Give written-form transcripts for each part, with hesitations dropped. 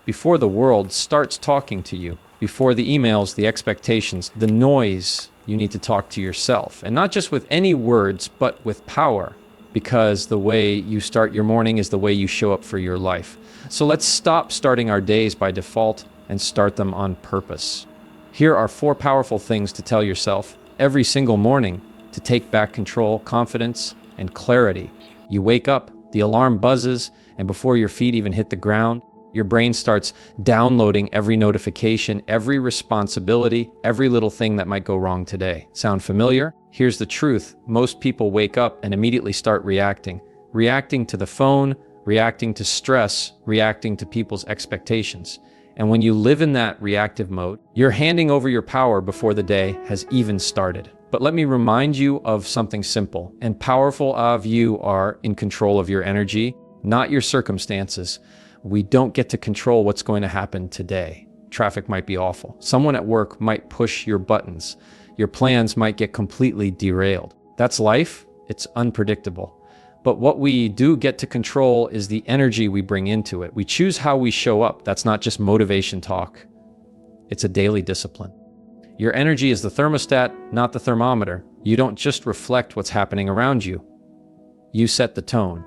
before the world starts talking to you, before the emails, the expectations, the noise. You need to talk to yourself, and not just with any words, but with power, because the way you start your morning is the way you show up for your life. So let's stop starting our days by default and start them on purpose. Here are 4 powerful things to tell yourself every single morning to take back control, confidence, and clarity. You wake up, the alarm buzzes, and before your feet even hit the ground, your brain starts downloading every notification, every responsibility, every little thing that might go wrong today. Sound familiar? Here's the truth. Most people wake up and immediately start reacting. Reacting to the phone, reacting to stress, reacting to people's expectations. And when you live in that reactive mode, you're handing over your power before the day has even started. But let me remind you of something simple and powerful. You are in control of your energy, not your circumstances. We don't get to control what's going to happen today. Traffic might be awful. Someone at work might push your buttons. Your plans might get completely derailed. That's life. It's unpredictable. But what we do get to control is the energy we bring into it. We choose how we show up. That's not just motivation talk. It's a daily discipline. Your energy is the thermostat, not the thermometer. You don't just reflect what's happening around you. You set the tone.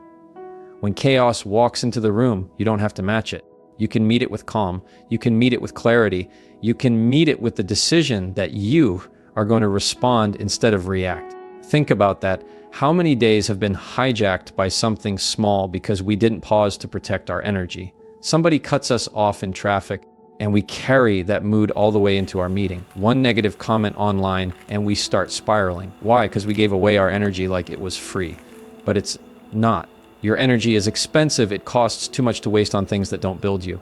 When chaos walks into the room, you don't have to match it. You can meet it with calm. You can meet it with clarity. You can meet it with the decision that you are going to respond instead of react. Think about that. How many days have been hijacked by something small because we didn't pause to protect our energy? Somebody cuts us off in traffic, and we carry that mood all the way into our meeting. One negative comment online, and we start spiraling. Why? Because we gave away our energy like it was free. But it's not. Your energy is expensive. It costs too much to waste on things that don't build you.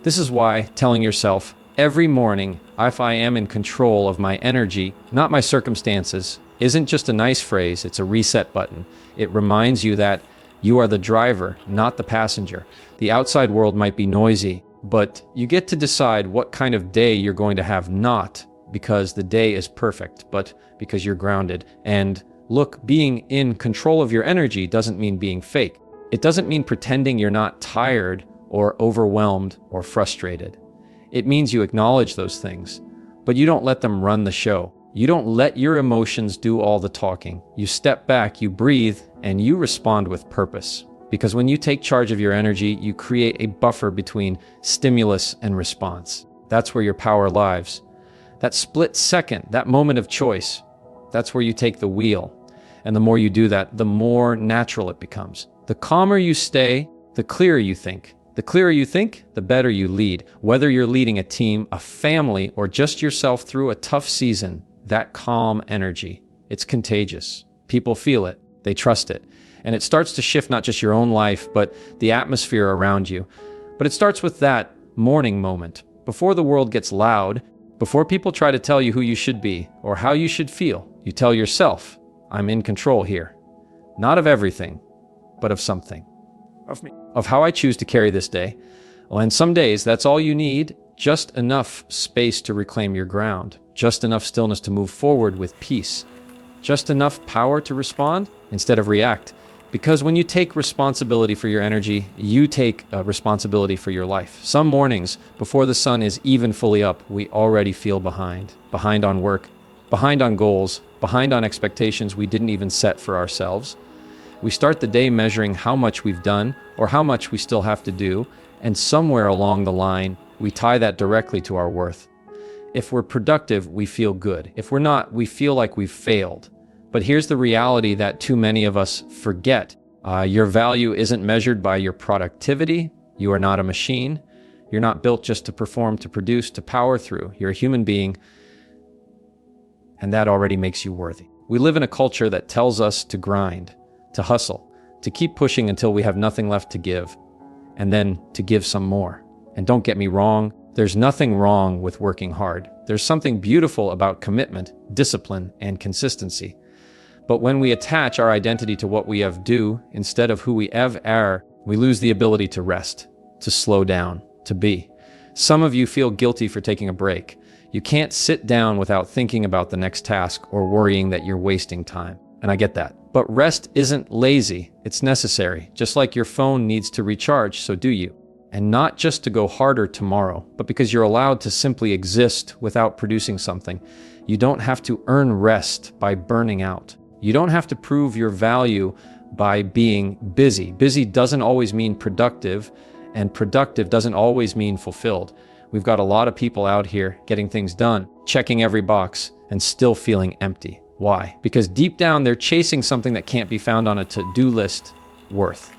This is why telling yourself every morning, if I am in control of my energy, not my circumstances, isn't just a nice phrase. It's a reset button. It reminds you that you are the driver, not the passenger. The outside world might be noisy, but you get to decide what kind of day you're going to have, not because the day is perfect, but because you're grounded. And look, being in control of your energy doesn't mean being fake. It doesn't mean pretending you're not tired or overwhelmed or frustrated. It means you acknowledge those things, but you don't let them run the show. You don't let your emotions do all the talking. You step back, you breathe, and you respond with purpose. Because when you take charge of your energy, you create a buffer between stimulus and response. That's where your power lies. That split second, that moment of choice, that's where you take the wheel. And the more you do that, the more natural it becomes. The calmer you stay, the clearer you think. The clearer you think, the better you lead. Whether you're leading a team, a family, or just yourself through a tough season, that calm energy, it's contagious. People feel it, they trust it. And it starts to shift not just your own life, but the atmosphere around you. But it starts with that morning moment. Before the world gets loud, before people try to tell you who you should be or how you should feel, you tell yourself, I'm in control here. Not of everything, but of something. Of me. Of how I choose to carry this day. Well, and some days, that's all you need. Just enough space to reclaim your ground. Just enough stillness to move forward with peace. Just enough power to respond instead of react. Because when you take responsibility for your energy, you take responsibility for your life. Some mornings, before the sun is even fully up, we already feel behind. Behind on work, behind on goals, behind on expectations we didn't even set for ourselves. We start the day measuring how much we've done or how much we still have to do, and somewhere along the line, we tie that directly to our worth. If we're productive, we feel good. If we're not, we feel like we've failed. But here's the reality that too many of us forget. Your value isn't measured by your productivity. You are not a machine. You're not built just to perform, to produce, to power through. You're a human being, and that already makes you worthy. We live in a culture that tells us to grind, to hustle, to keep pushing until we have nothing left to give, and then to give some more. And don't get me wrong, there's nothing wrong with working hard. There's something beautiful about commitment, discipline, and consistency. But when we attach our identity to what we have do instead of who we are, we lose the ability to rest, to slow down, to be. Some of you feel guilty for taking a break. You can't sit down without thinking about the next task or worrying that you're wasting time. And I get that. But rest isn't lazy, it's necessary. Just like your phone needs to recharge, so do you. and not just to go harder tomorrow, but because you're allowed to simply exist without producing something. You don't have to earn rest by burning out. You don't have to prove your value by being busy. Busy doesn't always mean productive, and productive doesn't always mean fulfilled. We've got a lot of people out here getting things done, checking every box, and still feeling empty. Why? Because deep down, they're chasing something that can't be found on a to-do list: worth.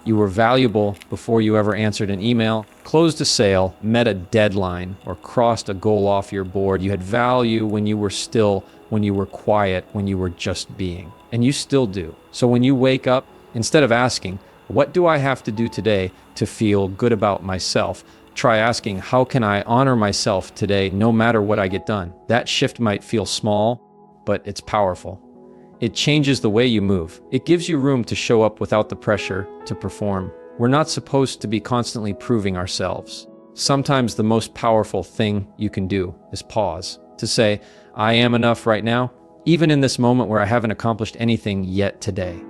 You were valuable before you ever answered an email, closed a sale, met a deadline, or crossed a goal off your board. You had value when you were still, when you were quiet, when you were just being. And you still do. So when you wake up, instead of asking, what do I have to do today to feel good about myself? Try asking, how can I honor myself today no matter what I get done? That shift might feel small, but it's powerful. It changes the way you move. It gives you room to show up without the pressure to perform. We're not supposed to be constantly proving ourselves. Sometimes the most powerful thing you can do is pause, to say, I am enough right now, even in this moment where I haven't accomplished anything yet today.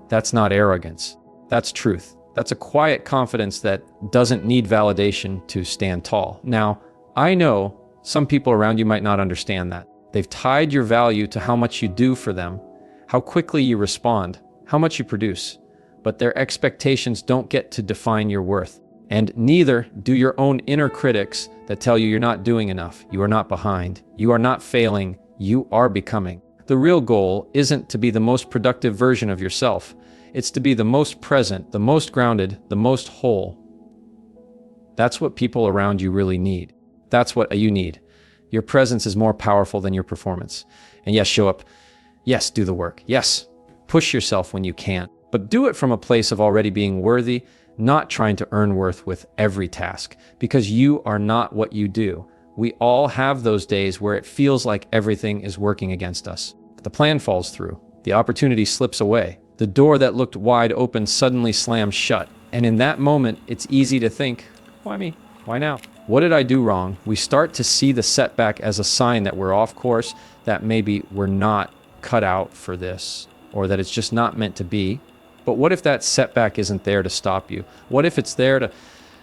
That's not arrogance. That's truth. That's a quiet confidence that doesn't need validation to stand tall. Now, I know some people around you might not understand that. They've tied your value to how much you do for them, how quickly you respond, how much you produce. But their expectations don't get to define your worth. And neither do your own inner critics that tell you you're not doing enough, you are not behind, you are not failing, you are becoming. The real goal isn't to be the most productive version of yourself. It's to be the most present, the most grounded, the most whole. That's what people around you really need. That's what you need. Your presence is more powerful than your performance. And yes, show up. Yes, do the work. Yes, push yourself when you can. But do it from a place of already being worthy, not trying to earn worth with every task, because you are not what you do. We all have those days where it feels like everything is working against us. The plan falls through. The opportunity slips away. The door that looked wide open suddenly slams shut. And in that moment, it's easy to think, why me? Why now? What did I do wrong? We start to see the setback as a sign that we're off course, that maybe we're not cut out for this, or that it's just not meant to be. But what if that setback isn't there to stop you? What if it's there to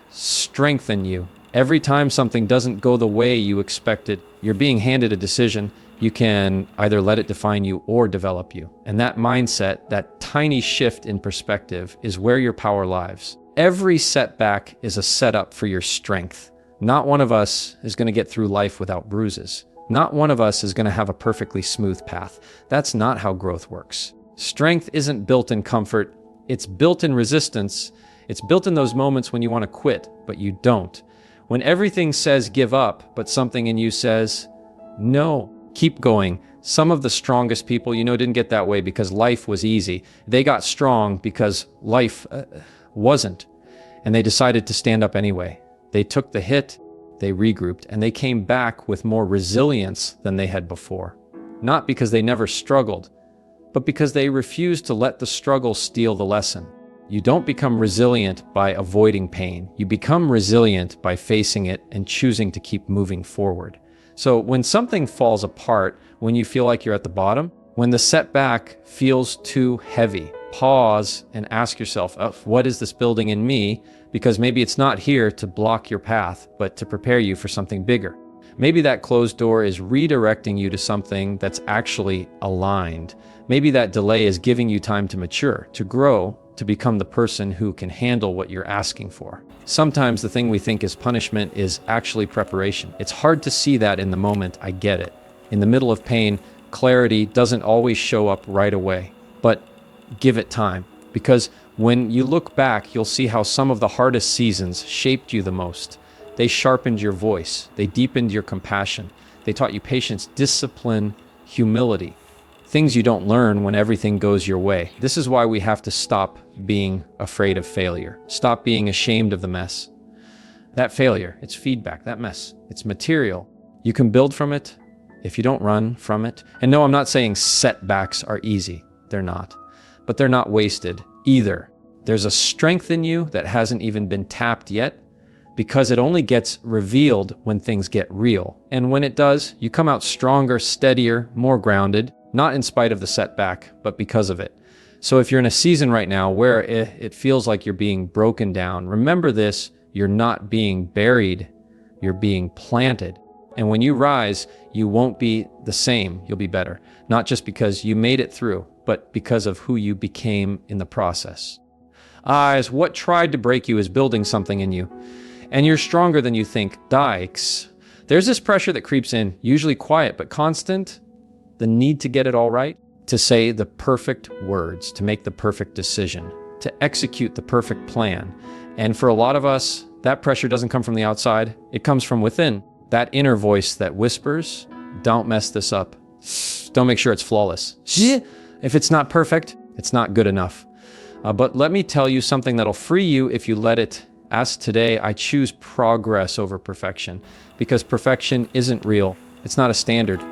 strengthen you? Every time something doesn't go the way you expected, you're being handed a decision. You can either let it define you or develop you. And that mindset, that tiny shift in perspective, is where your power lies. Every setback is a setup for your strength. Not one of us is going to get through life without bruises. Not one of us is going to have a perfectly smooth path. That's not how growth works. Strength isn't built in comfort. It's built in resistance. It's built in those moments when you want to quit, but you don't. When everything says give up, but something in you says, no, keep going. Some of the strongest people didn't get that way because life was easy. They got strong because life wasn't. And they decided to stand up anyway. They took the hit, they regrouped, and they came back with more resilience than they had before. Not because they never struggled, but because they refused to let the struggle steal the lesson. You don't become resilient by avoiding pain. You become resilient by facing it and choosing to keep moving forward. So when something falls apart, when you feel like you're at the bottom, when the setback feels too heavy, pause and ask yourself, what is this building in me? Because maybe it's not here to block your path, but to prepare you for something bigger. Maybe that closed door is redirecting you to something that's actually aligned. Maybe that delay is giving you time to mature, to grow, to become the person who can handle what you're asking for. Sometimes the thing we think is punishment is actually preparation. It's hard to see that in the moment, I get it. In the middle of pain, clarity doesn't always show up right away, but give it time. Because when you look back, you'll see how some of the hardest seasons shaped you the most. They sharpened your voice. They deepened your compassion. They taught you patience, discipline, humility. Things you don't learn when everything goes your way. This is why we have to stop being afraid of failure. Stop being ashamed of the mess. That failure, it's feedback, that mess, it's material. You can build from it if you don't run from it. And no, I'm not saying setbacks are easy. They're not. But they're not wasted either. There's a strength in you that hasn't even been tapped yet, because it only gets revealed when things get real. And when it does, you come out stronger, steadier, more grounded, not in spite of the setback, but because of it. So if you're in a season right now where it feels like you're being broken down, remember this: you're not being buried, you're being planted. And when you rise, you won't be the same, you'll be better. Not just because you made it through, but because of who you became in the process. As what tried to break you is building something in you, and you're stronger than you think. Dykes. There's this pressure that creeps in, usually quiet but constant, the need to get it all right, to say the perfect words, to make the perfect decision, to execute the perfect plan. And for a lot of us, that pressure doesn't come from the outside, it comes from within. That inner voice that whispers, don't mess this up. Don't make sure it's flawless. If it's not perfect, it's not good enough. But let me tell you something that'll free you if you let it. As today, I choose progress over perfection, because perfection isn't real. It's not a standard.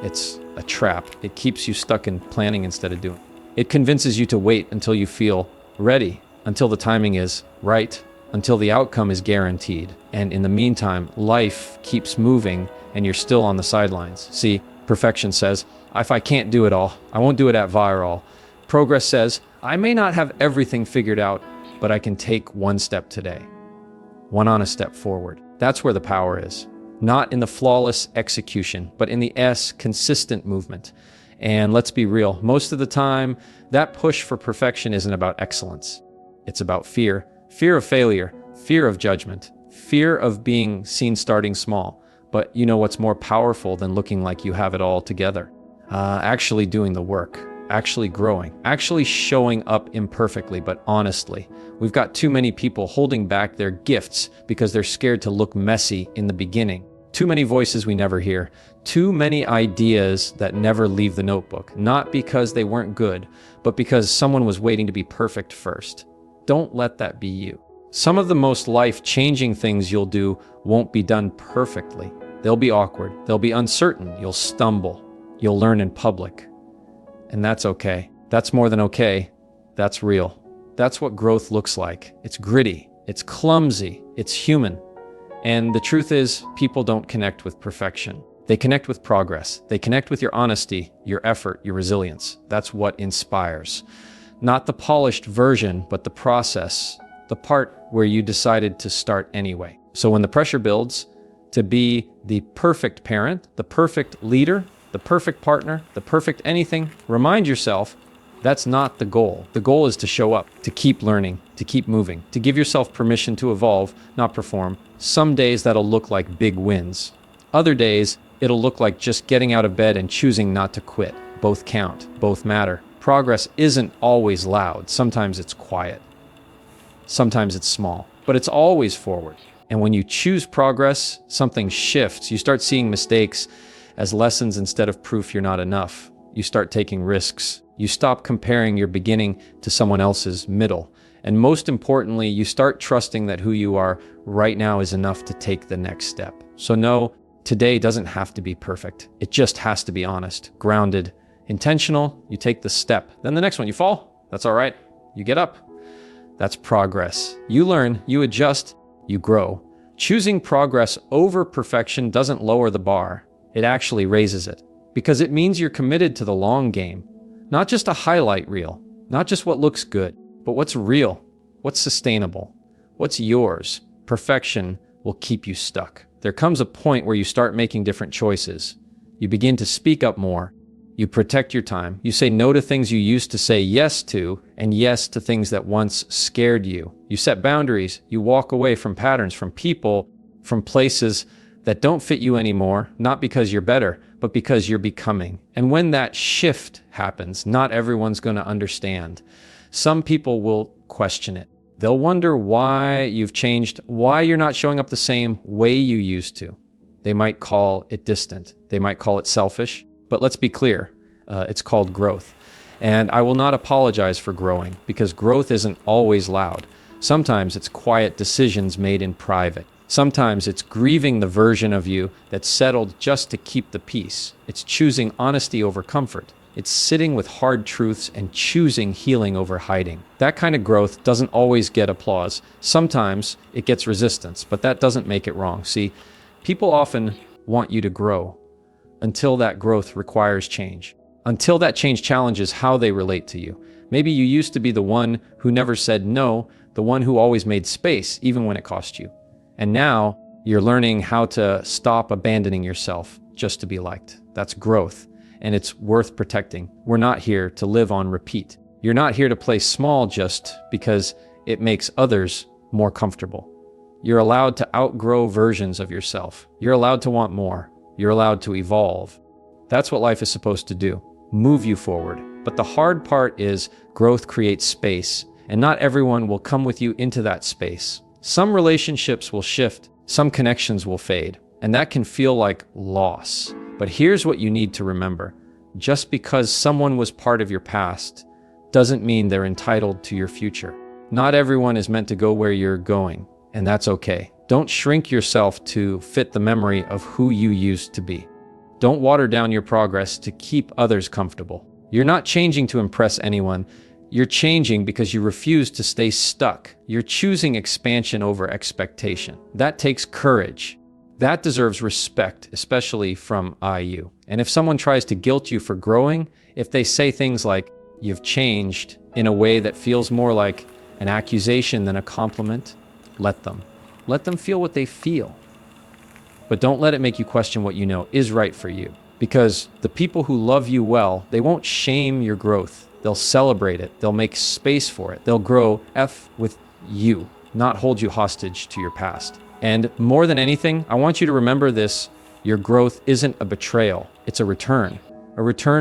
It's a trap. It keeps you stuck in planning instead of doing. It convinces you to wait until you feel ready, until the timing is right, until the outcome is guaranteed. And in the meantime, life keeps moving and you're still on the sidelines. See, perfection says, if I can't do it all, I won't do it at viral. Progress says, I may not have everything figured out, but I can take one step today. One honest step forward. That's where the power is. Not in the flawless execution, but in the consistent movement. And let's be real, most of the time, that push for perfection isn't about excellence. It's about fear. Fear of failure, fear of judgment, fear of being seen starting small. But you know what's more powerful than looking like you have it all together? Actually doing the work, actually growing, actually showing up imperfectly but honestly. We've got too many people holding back their gifts because they're scared to look messy in the beginning. Too many voices we never hear. Too many ideas that never leave the notebook. Not because they weren't good, but because someone was waiting to be perfect first. Don't let that be you. Some of the most life-changing things you'll do won't be done perfectly. They'll be awkward. They'll be uncertain. You'll stumble. You'll learn in public. And that's okay. That's more than okay. That's real. That's what growth looks like. It's gritty. It's clumsy. It's human. And the truth is, people don't connect with perfection. They connect with progress. They connect with your honesty, your effort, your resilience. That's what inspires. Not the polished version, but the process, the part where you decided to start anyway. So when the pressure builds to be the perfect parent, the perfect leader, the perfect partner, the perfect anything, remind yourself that's not the goal. The goal is to show up, to keep learning, to keep moving, to give yourself permission to evolve, not perform. Some days that'll look like big wins. Other days, it'll look like just getting out of bed and choosing not to quit. Both count, both matter. Progress isn't always loud. Sometimes it's quiet. Sometimes it's small, but it's always forward. And when you choose progress, something shifts. You start seeing mistakes as lessons instead of proof you're not enough. You start taking risks. You stop comparing your beginning to someone else's middle. And most importantly, you start trusting that who you are right now is enough to take the next step. So no, today doesn't have to be perfect. It just has to be honest, grounded, intentional. You take the step. Then the next one, you fall. That's all right. You get up. That's progress. You learn, you adjust, you grow. Choosing progress over perfection doesn't lower the bar. It actually raises it, because it means you're committed to the long game. Not just a highlight reel, not just what looks good, but what's real, what's sustainable, what's yours. Perfection will keep you stuck. There comes a point where you start making different choices. You begin to speak up more. You protect your time. You say no to things you used to say yes to, and yes to things that once scared you. You set boundaries. You walk away from patterns, from people, from places that don't fit you anymore, not because you're better, but because you're becoming. And when that shift happens, not everyone's going to understand. Some people will question it. They'll wonder why you've changed, why you're not showing up the same way you used to. They might call it distant. They might call it selfish. But let's be clear, it's called growth. And I will not apologize for growing, because growth isn't always loud. Sometimes it's quiet decisions made in private. Sometimes it's grieving the version of you that's settled just to keep the peace. It's choosing honesty over comfort. It's sitting with hard truths and choosing healing over hiding. That kind of growth doesn't always get applause. Sometimes it gets resistance, but that doesn't make it wrong. See, people often want you to grow until that growth requires change. Until that change challenges how they relate to you, Maybe you used to be the one who never said no, the one who always made space, even when it cost you. And now you're learning how to stop abandoning yourself just to be liked. That's growth, and it's worth protecting. We're not here to live on repeat. You're not here to play small just because it makes others more comfortable. You're allowed to outgrow versions of yourself. You're allowed to want more. You're allowed to evolve. That's what life is supposed to do, move you forward. But the hard part is growth creates space, and not everyone will come with you into that space. Some relationships will shift, some connections will fade, and that can feel like loss. But here's what you need to remember. Just because someone was part of your past doesn't mean they're entitled to your future. Not everyone is meant to go where you're going, and that's okay. Don't shrink yourself to fit the memory of who you used to be. Don't water down your progress to keep others comfortable. You're not changing to impress anyone. You're changing because you refuse to stay stuck. You're choosing expansion over expectation. That takes courage. That deserves respect, especially from IU. And if someone tries to guilt you for growing, if they say things like, "You've changed," in a way that feels more like an accusation than a compliment, let them. Let them feel what they feel. But don't let it make you question what you know is right for you. Because the people who love you well, they won't shame your growth. They'll celebrate it. They'll make space for it. They'll grow with you, not hold you hostage to your past. And more than anything, I want you to remember this. Your growth isn't a betrayal. It's a return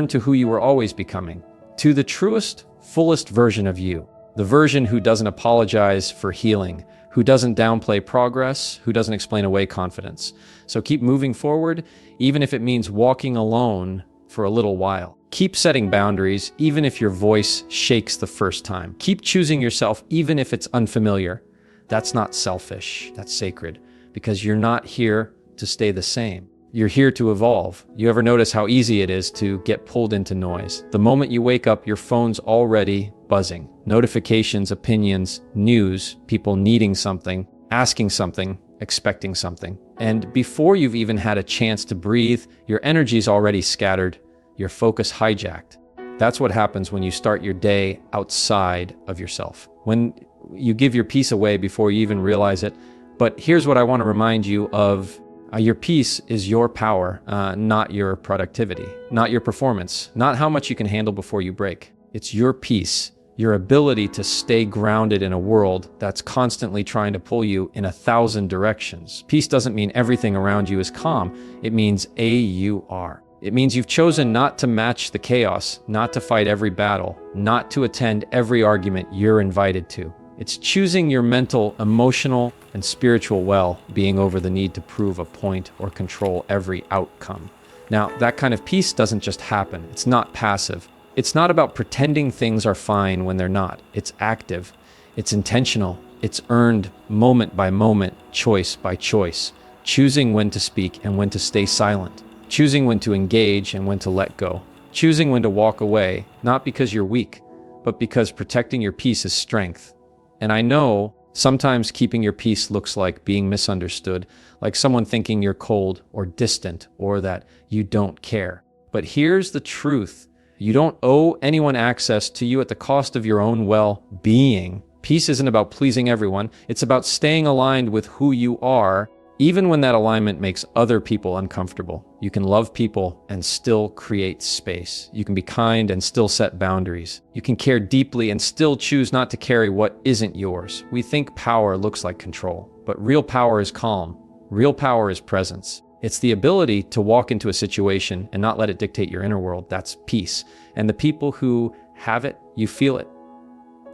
to who you were always becoming, to the truest, fullest version of you, the version who doesn't apologize for healing, who doesn't downplay progress, who doesn't explain away confidence. So keep moving forward, even if it means walking alone for a little while. Keep setting boundaries, even if your voice shakes the first time. Keep choosing yourself, even if it's unfamiliar. That's not selfish, that's sacred, because you're not here to stay the same. You're here to evolve. You ever notice how easy it is to get pulled into noise? The moment you wake up, your phone's already buzzing. Notifications, opinions, news, people needing something, asking something, expecting something. And before you've even had a chance to breathe, your energy's already scattered, your focus hijacked. That's what happens when you start your day outside of yourself, when you give your peace away before you even realize it. But here's what I want to remind you of. Your peace is your power, not your productivity, not your performance, not how much you can handle before you break. It's your peace, your ability to stay grounded in a world that's constantly trying to pull you in 1,000 directions. Peace doesn't mean everything around you is calm. It means you are. It means you've chosen not to match the chaos, not to fight every battle, not to attend every argument you're invited to. It's choosing your mental, emotional, and spiritual well-being over the need to prove a point or control every outcome. Now, that kind of peace doesn't just happen. It's not passive. It's not about pretending things are fine when they're not. It's active. It's intentional. It's earned moment by moment, choice by choice, choosing when to speak and when to stay silent, choosing when to engage and when to let go, choosing when to walk away, not because you're weak, but because protecting your peace is strength. And I know sometimes keeping your peace looks like being misunderstood, like someone thinking you're cold or distant or that you don't care. But here's the truth. You don't owe anyone access to you at the cost of your own well-being. Peace isn't about pleasing everyone. It's about staying aligned with who you are, even when that alignment makes other people uncomfortable. You can love people and still create space. You can be kind and still set boundaries. You can care deeply and still choose not to carry what isn't yours. We think power looks like control, but real power is calm. Real power is presence. It's the ability to walk into a situation and not let it dictate your inner world. That's peace. And the people who have it, you feel it.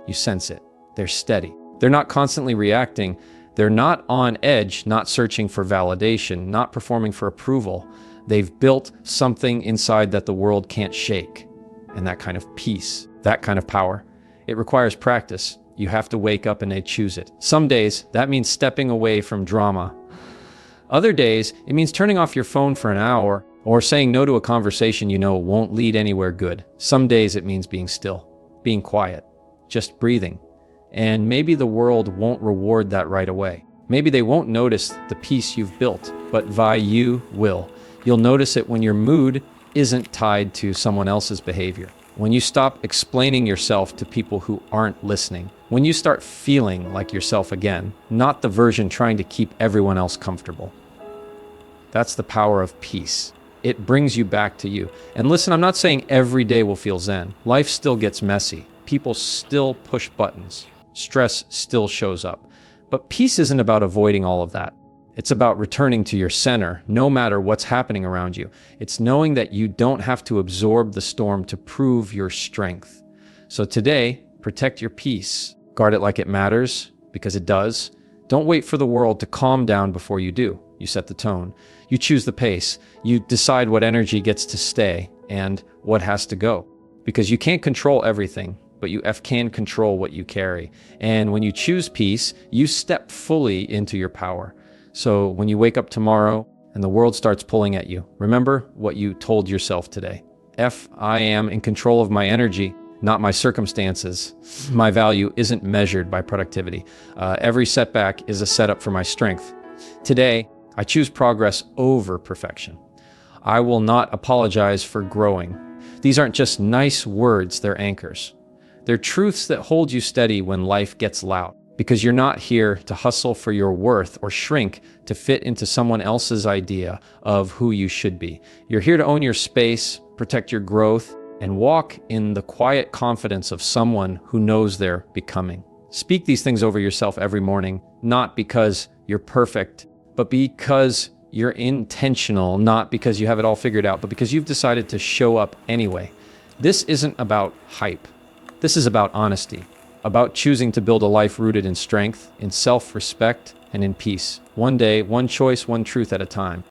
You sense it. They're steady. They're not constantly reacting. They're not on edge, not searching for validation, not performing for approval. They've built something inside that the world can't shake. And that kind of peace, that kind of power, it requires practice. You have to wake up and they choose it. Some days, that means stepping away from drama. Other days, it means turning off your phone for an hour or saying no to a conversation you know won't lead anywhere good. Some days it means being still, being quiet, just breathing. And maybe the world won't reward that right away. Maybe they won't notice the peace you've built, but you will. You'll notice it when your mood isn't tied to someone else's behavior. When you stop explaining yourself to people who aren't listening. When you start feeling like yourself again, not the version trying to keep everyone else comfortable. That's the power of peace. It brings you back to you. And listen, I'm not saying every day will feel zen. Life still gets messy. People still push buttons. Stress still shows up. But peace isn't about avoiding all of that. It's about returning to your center, no matter what's happening around you. It's knowing that you don't have to absorb the storm to prove your strength. So today, protect your peace. Guard it like it matters, because it does. Don't wait for the world to calm down before you do. You set the tone. You choose the pace. You decide what energy gets to stay and what has to go. Because you can't control everything, but you can control what you carry. And when you choose peace, you step fully into your power. So when you wake up tomorrow and the world starts pulling at you, remember what you told yourself today. I am in control of my energy, not my circumstances. My value isn't measured by productivity. Every setback is a setup for my strength. Today, I choose progress over perfection. I will not apologize for growing. These aren't just nice words, they're anchors. They're truths that hold you steady when life gets loud. Because you're not here to hustle for your worth or shrink to fit into someone else's idea of who you should be. You're here to own your space, protect your growth, and walk in the quiet confidence of someone who knows they're becoming. Speak these things over yourself every morning, not because you're perfect, but because you're intentional, not because you have it all figured out, but because you've decided to show up anyway. This isn't about hype. This is about honesty. About choosing to build a life rooted in strength, in self-respect, and in peace. One day, one choice, one truth at a time.